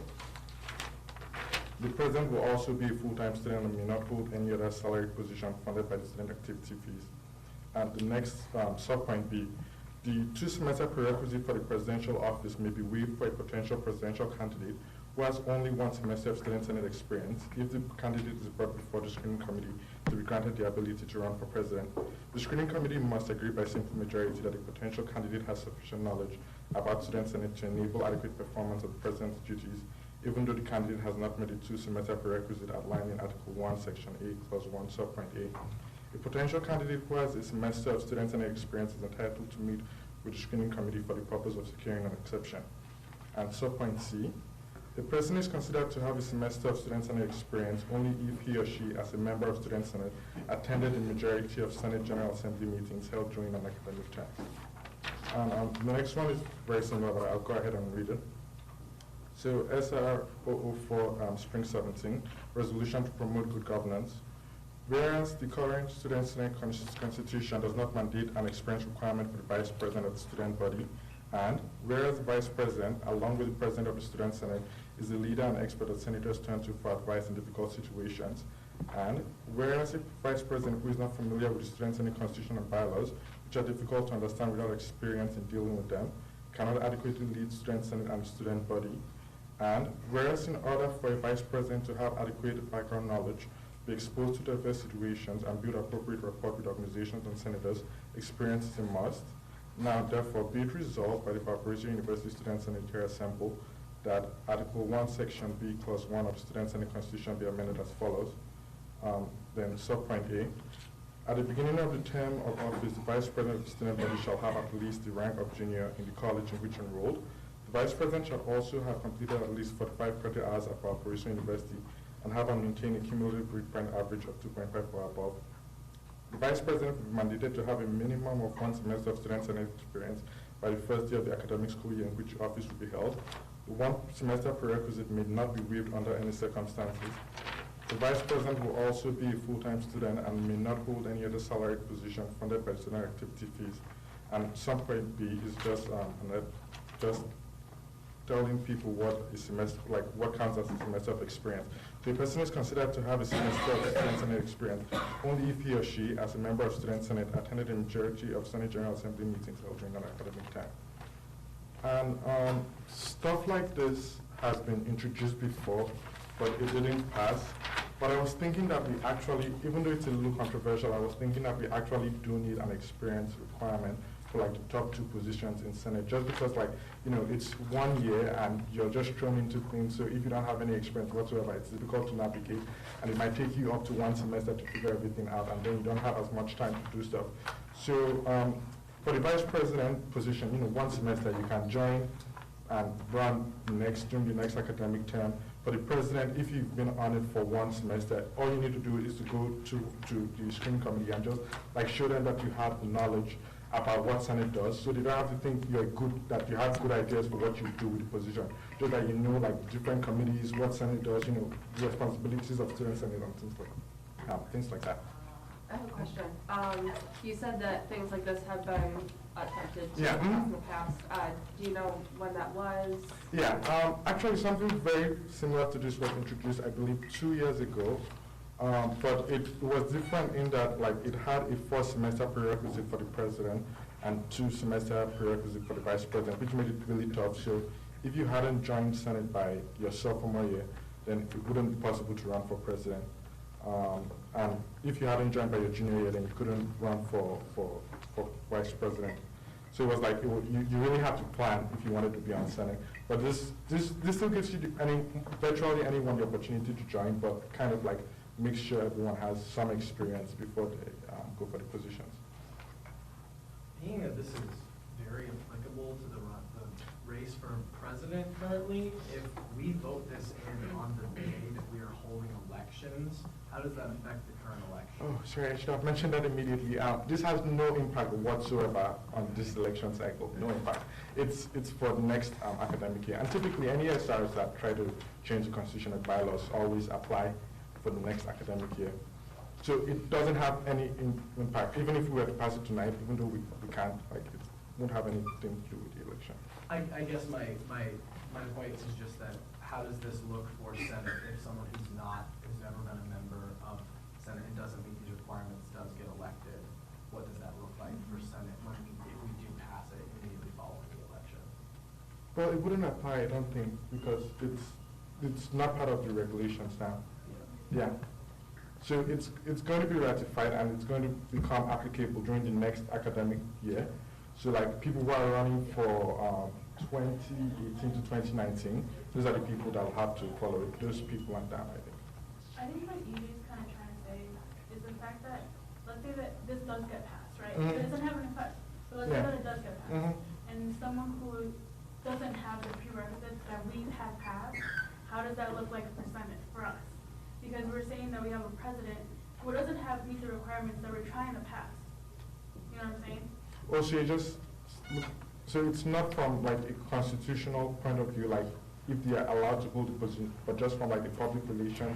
The president will also be a full-time student and may not hold any other salaried position funded by the student activity fees. And the next sub-point B, the 2-semester prerequisite for the presidential office may be waived for a potential presidential candidate who has only 1 semester of student senate experience if the candidate is brought before the screening committee to be granted the ability to run for president. The screening committee must agree by simple majority that the potential candidate has sufficient knowledge about student senate to enable adequate performance of the president's duties, even though the candidate has not met the 2-semester prerequisite outlined in Article 1, Section A, Clause 1, Subpoint A. A potential candidate who has a semester of student senate experience is entitled to meet with the screening committee for the purpose of securing an exception. And subpoint C, the person is considered to have a semester of student senate experience only if he or she, as a member of student senate, attended the majority of Senate General Assembly meetings held during an academic term. And the next one is very similar, but I'll go ahead and read it. So SR 004, Spring 17, Resolution to Promote Good Governance. Whereas the current Student Senate Constitution does not mandate an experience requirement for the Vice President of the student body, and whereas the Vice President, along with the President of the Student Senate, is the leader and expert that senators turn to for advice in difficult situations, and whereas a Vice President who is not familiar with the Student Senate Constitution and bylaws, which are difficult to understand without experience in dealing with them, cannot adequately lead Student Senate and student body, and whereas in order for a Vice President to have adequate background knowledge, be exposed to diverse situations, and build appropriate rapport with organizations and senators, experience is a must. Now, therefore, be it resolved by the Valparaiso University Student Senate here assembled that Article 1, Section B, Clause 1 of the Student Senate Constitution be amended as follows. Then subpoint A, at the beginning of the term of office, the Vice President of the student body shall have at least the rank of junior in the college in which enrolled. The Vice President shall also have completed at least 45 credit hours at Valparaiso University and have and maintain a cumulative grade point average of 2.5 or above. The Vice President will be mandated to have a minimum of 1 semester of student senate experience by the first year of the academic school year in which office will be held. The 1 semester prerequisite may not be waived under any circumstances. The Vice President will also be a full-time student and may not hold any other salaried position funded by student activity fees. And subpoint B is just telling people what a semester, like what counts as a semester of experience. So a person is considered to have a semester of student senate experience only if he or she, as a member of student senate, attended a majority of Senate General Assembly meetings held during an academic term. And stuff like this has been introduced before, but it didn't pass. But I was thinking that we actually, even though it's a little controversial, I was thinking that we actually do need an experience requirement for like the top 2 positions in Senate, just because like, you know, it's 1 year and you're just thrown into things, so if you don't have any experience whatsoever, it's difficult to navigate, and it might take you up to 1 semester to figure everything out, and then you don't have as much time to do stuff. So for the Vice President position, you know, 1 semester you can join and run during the next academic term. For the President, if you've been on it for 1 semester, all you need to do is to go to the screening committee and just like show them that you have the knowledge about what Senate does, so they don't have to think that you have good ideas for what you do with the position. Just that you know like different committees, what Senate does, you know, the responsibilities of student Senate and things like that. I have a question. You said that things like this have been attempted to Yeah. pass in the past. Do you know when that was? Yeah, actually something very similar to this was introduced, I believe, 2 years ago. But it was different in that like it had a 4 semester prerequisite for the president and 2 semester prerequisite for the vice president, which made it really tough. So if you hadn't joined Senate by your sophomore year, then it wouldn't be possible to run for president. And if you hadn't joined by your junior year, then you couldn't run for vice president. So it was like you really had to plan if you wanted to be on Senate. But this still gives you virtually anyone the opportunity to join, but kind of like make sure everyone has some experience before they go for the positions. Being that this is very applicable to the race for for president currently, if we vote this in on the day that we are holding elections, how does that affect the current election? Oh, sorry, I should have mentioned that immediately. This has no impact whatsoever on this election cycle, no impact. It's for the next academic year. And typically, any SRs that try to change the constitution and bylaws always apply for the next academic year. So it doesn't have any impact, even if we were to pass it tonight, even though we can't, like, it won't have anything to do with the election. I guess my point is just that, how does this look for Senate if someone who's never been a member of Senate and doesn't meet these requirements does get elected? What does that look like for Senate if we do pass it immediately following the election? Well, it wouldn't apply, I don't think, because it's not part of the regulations now. Yeah. So it's going to be ratified and it's going to become applicable during the next academic year. So like people who are running for 2018 to 2019, those are the people that will have to follow it. Those people went down, I think. I think what Evie is kind of trying to say is the fact that, let's say that this does get passed, right? Mhm. It doesn't have an effect, but let's say that it does get passed. And someone who doesn't have the prerequisites that we have passed, how does that look like for Senate, for us? Because we're saying that we have a president who doesn't have meet the requirements that we're trying to pass. You know what I'm saying? Oh, so it's not from like a constitutional point of view, like if they are allowed to hold the position, but just from like a public relations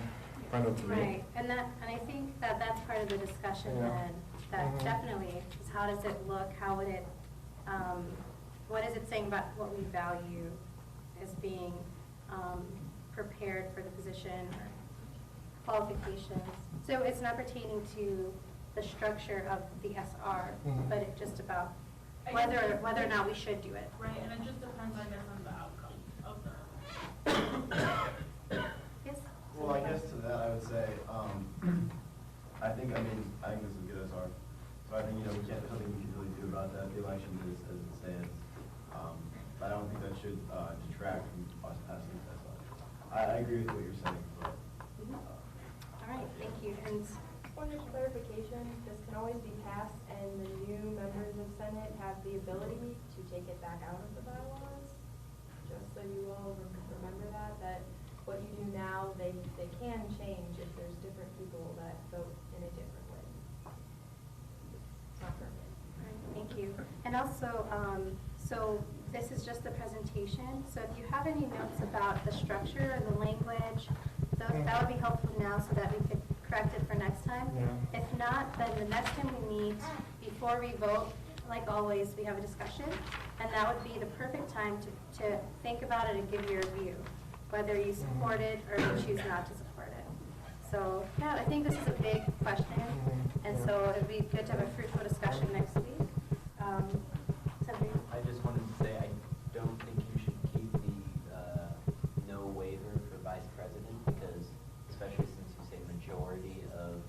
point of view. Right, and I think that that's part of the discussion Yeah. then, that Mhm. definitely is how does it look, how would it, what is it saying about what we value as being prepared for the position or qualifications. So it's not pertaining to the structure of the SR, Mhm. but it's just about whether or not we should do it. Right, and it just depends, I guess, on the outcome of the. Yes? Well, I guess to that, I would say, I think this is good as our, so I think, we can't, there's nothing we can really do about that. The election is as it stands. But I don't think that should detract from us passing this. I agree with what you're saying, but. All right, thank you. And Point of clarification, this can always be passed, and the new members of Senate have the ability to take it back out of the bylaws. Just so you all remember that what you do now, they can change if there's different people that vote in a different way. It's not permanent. all right, thank you. And also, so this is just the presentation. So if you have any notes about the structure and the language, that would be helpful now so that we could correct it for next time. Yeah. If not, then the next time we meet, before we vote, like always, we have a discussion, and that would be the perfect time to think about it and give your view, whether you support it or you choose not to support it. So, yeah, I think this is a big question, and so it'd be good to have a fruitful discussion next week. I just wanted to say, I don't think you should keep the no waiver for vice president, because especially since you say majority of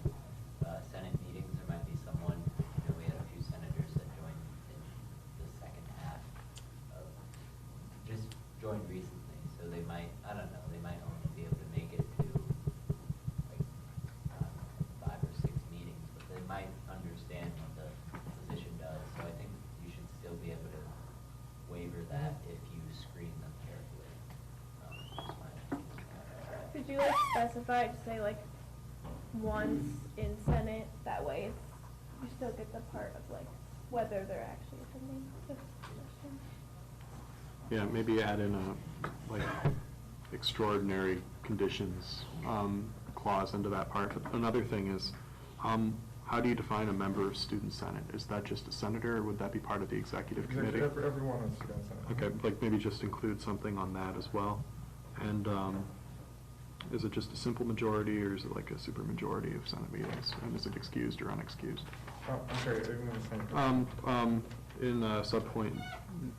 Senate meetings, there might be someone, we had a few senators that joined in the second half of, just joined recently, so they might, I don't know, they might only be able to make it to like 5 or 6 meetings, but they might understand what the position does, so I think you should still be able to waiver that if you screen them carefully. Just my opinion. Could you specify to say once in Senate, that way you still get the part of whether they're actually attending the session? Yeah, maybe add in a extraordinary conditions clause into that part. Another thing is, how do you define a member of student senate? Is that just a senator, or would that be part of the executive committee? Everyone is student senate. Okay, maybe just include something on that as well. And is it just a simple majority, or is it like a supermajority of Senate meetings? And is it excused or unexcused? I'm sorry, I didn't understand. In subpoint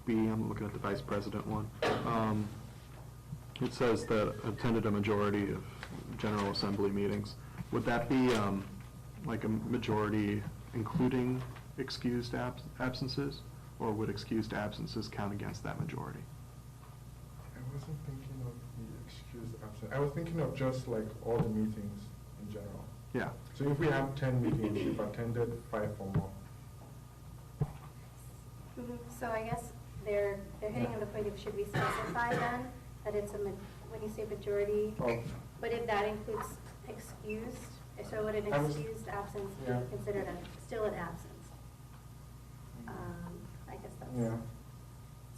B, I'm looking at the vice president one. It says that attended a majority of General Assembly meetings. Would that be like a majority including excused absences, or would excused absences count against that majority? I wasn't thinking of the excused absence. I was thinking of just like all the meetings in general. Yeah. So if we have 10 meetings, we've attended 5 or more. So I guess they're hitting on the point of, should we specify then that it's when you say majority, Oh. but if that includes excused, so would an I was- excused absence Yeah. be considered still an absence? I guess that's. Yeah.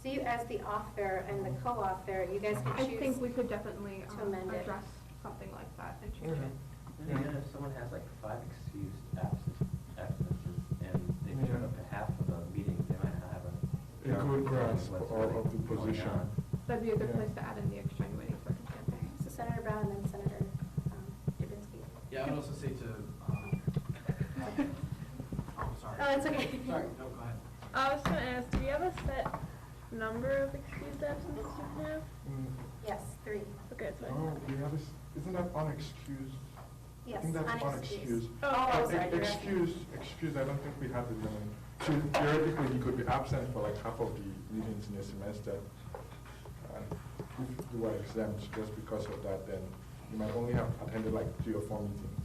So you, as the author and the co-author, you guys can I choose. think we could definitely to amend it. address something like that and change it. And then if someone has like 5 excused absences and they turn up to half of the meeting, they might not have A good grasp of the position. That'd be a good Yeah. place to add in the extenuating circumstances. So Senator Brown and then Senator Dubinsky. Yeah, I would also say to, oh, sorry. Oh, it's okay. Sorry, no, go ahead. I was gonna ask, do we have a set number of excused absences you can have? Yes, 3. Okay, so. Oh, we have this, isn't that unexcused? I Yes, think that's unexcused. unexcused. Oh, I'm sorry, you're Excused, I don't think we have the limit. So theoretically, he could be absent for like half of the meetings in a semester. And if you were exempt just because of that, then you might only have attended like 3 or 4 meetings.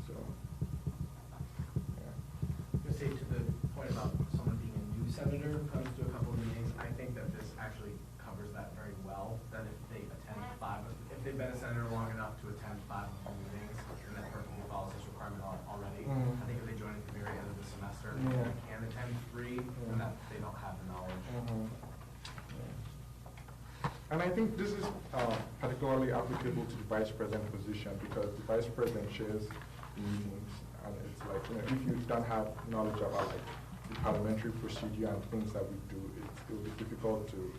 So, yeah. To say to the point about someone being a new senator who comes to a couple of meetings, I think that this actually covers that very well, that if they attend 5, if they've been a senator long enough to attend 5 of the meetings, then that perfectly follows this requirement already. Mhm. I think if they join at the very end of the semester, Yeah. they can attend 3, Yeah. and that they don't have the knowledge. Mhm. And I think this is particularly applicable to the vice president position because the vice president chairs meetings, and it's like, if you don't have knowledge about like the parliamentary procedure and things that we do, it will be difficult to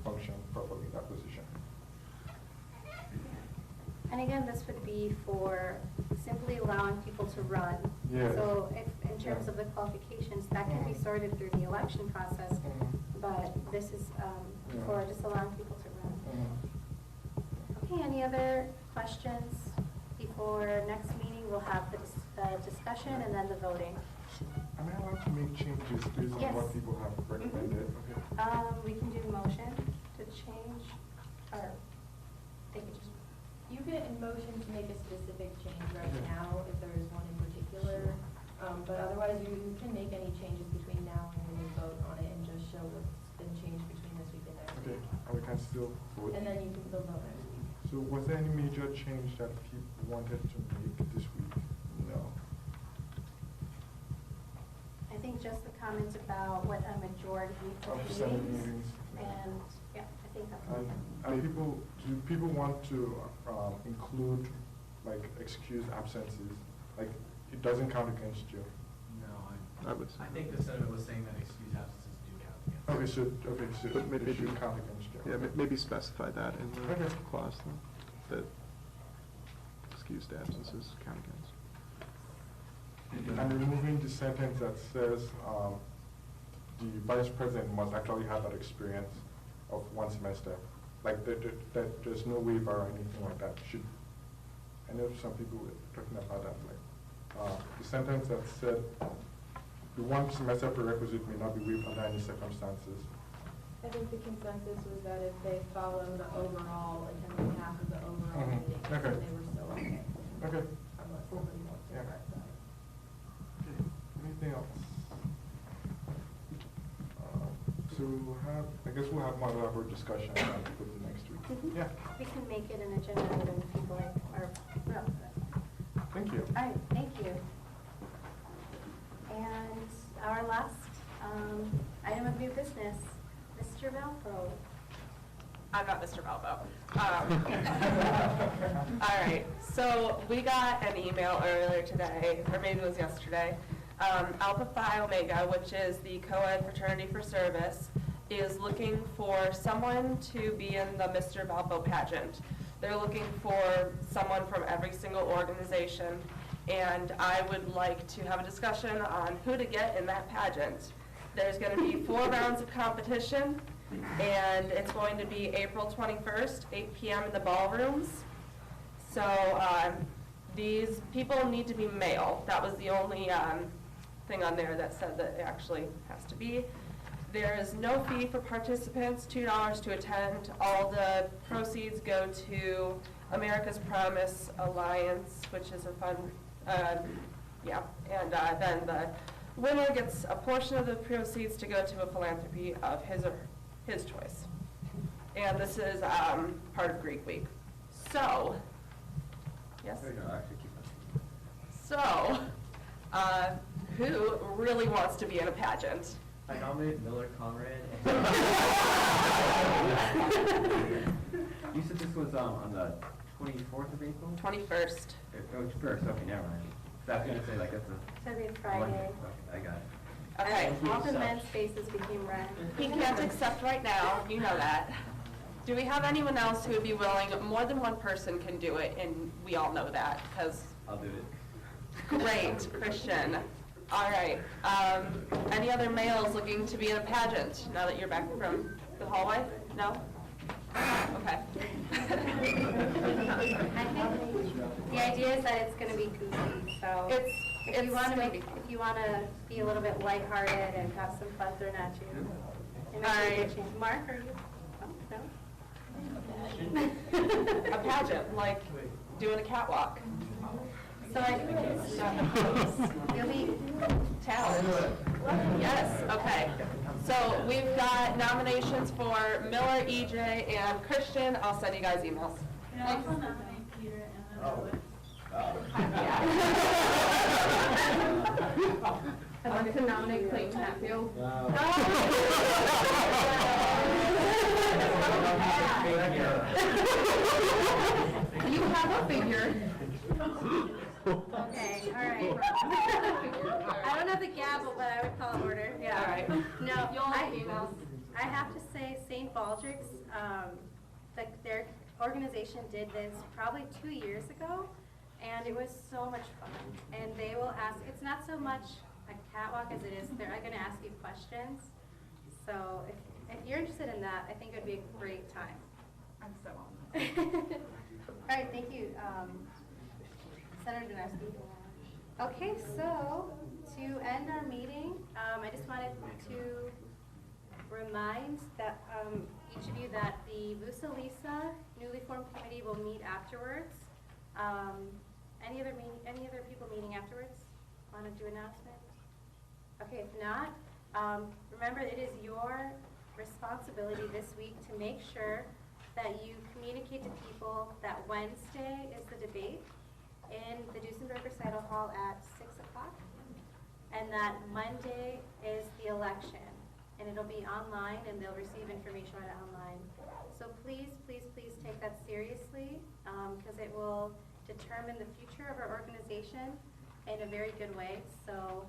function properly in that position. And again, this would be for simply allowing people to run. Yeah. So if, in terms Yeah. of the qualifications, that can be sorted through the election process, but this is Yeah. for just allowing people to run. Mhm. Okay, any other questions before next meeting? We'll have the discussion and then the voting. So, am I allowed to make changes based on Yes. what people have recommended? Okay. We can do motion to change, or they could just, You can motion to make a specific change right now if there is one in particular, but otherwise you can make any changes between now and when we vote on it and just show what's been changed between this week and next Okay, week. and we can still vote. And then you can still vote next week. So was there any major change that people wanted to make this week? No. I think just the comments about what a majority of Of Senate meetings. meetings. And, yeah, I think that's all. And do people want to include like excused absences? Like, it doesn't count against you? No, I would say. I think the senator was saying that excused absences do count against. So But maybe it should do- count against you. Yeah, maybe specify that in the Okay. clause, though, that excused absences count against. And removing the sentence that says the vice president must actually have that experience of 1 semester. Like, that there's no waiver or anything like that. I know some people were talking about that, like, the sentence that said the 1 semester prerequisite may not be waived under any circumstances. I think the consensus was that if they follow the overall, attending half of the overall Mhm. meeting, Okay. then they were still okay. Okay. Unless somebody wants to Yeah. correct that. Okay, anything else? So we'll have, I guess we'll have more elaborate discussion on it for the next week. Mhm. Yeah, We can make it an agenda item if people are relevant. thank you. All right, thank you. And our last item of new business, Mr. Valpo. I'm not Mr. Valpo. All right, so we got an email earlier today, or maybe it was yesterday. Alpha Phi Omega, which is the co-ed fraternity for service, is looking for someone to be in the Mr. Valpo pageant. They're looking for someone from every single organization, and I would like to have a discussion on who to get in that pageant. There's going to be 4 rounds of competition, and it's going to be April 21st, 8 p.m. in the ballrooms. So these people need to be male. That was the only thing on there that said that it actually has to be. There is no fee for participants, $2 to attend. All the proceeds go to America's Promise Alliance, which is a fund, and then the winner gets a portion of the proceeds to go to a philanthropy of his or his choice. And this is part of Greek Week. So, yes? So, who really wants to be in a pageant? I nominate Miller Conrad. You said this was on the 24th of April? 21st. Oh, it's first, okay, never mind. I was gonna say like that's a. It's gonna be Friday. Okay, I got it. Okay. All the men's faces became red. He can't accept right now, you know that. Do we have anyone else who would be willing? More than one person can do it, and we all know that, because. I'll do it. Great, Christian. All right. Any other males looking to be in a pageant now that you're back from the hallway? No? Okay. I think the idea is that it's gonna be goofy, so if you wanna be a little bit lighthearted and have some fun thrown at you. it makes a good change. Mark, are you? Oh, no? A pageant, like doing a catwalk. So you'll be Talent. Yes, okay. So we've got nominations for Miller, EJ, and Christian. I'll send you guys emails. You also nominate Peter and I'd like to nominate Clayton Hatfield. You have a figure. okay, all right. I don't have the gavel, but I would call it order. Yeah. All right. No, I have to say St. Baldrick's, their organization did this probably 2 years ago, and it was so much fun. And they will ask, it's not so much a catwalk as it is, they're going to ask you questions. So if you're interested in that, I think it would be a great time. I'm so on. All right, thank you, Senator Dineski. Okay, so to end our meeting, I just wanted to remind that each of you that the Vusa newly formed committee will meet afterwards. Any other people meeting afterwards? Want to do announcement? Okay, if not, remember it is your responsibility this week to make sure that you communicate to people that Wednesday is the debate in the Duesenberg Recital Hall at 6 o'clock, and that Monday is the election, and it'll be online, and they'll receive information on it online. So please, please, please take that seriously, because it will determine the future of our organization in a very good way. So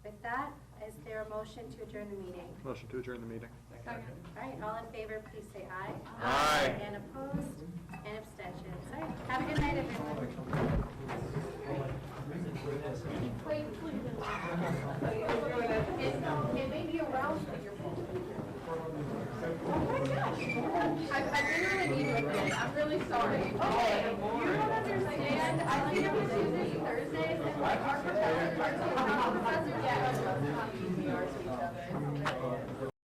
with that, is there a motion to adjourn the meeting? Motion to adjourn the meeting. All right, all in favor, please say aye. Aye. And opposed, and abstentions. All right, have a good night, everyone. It may be around for your phone. I didn't really need to admit it. I'm really sorry. Okay, you don't understand. I see them Tuesdays and Thursdays, and like our professors, our professors, yeah, how easy are to each other.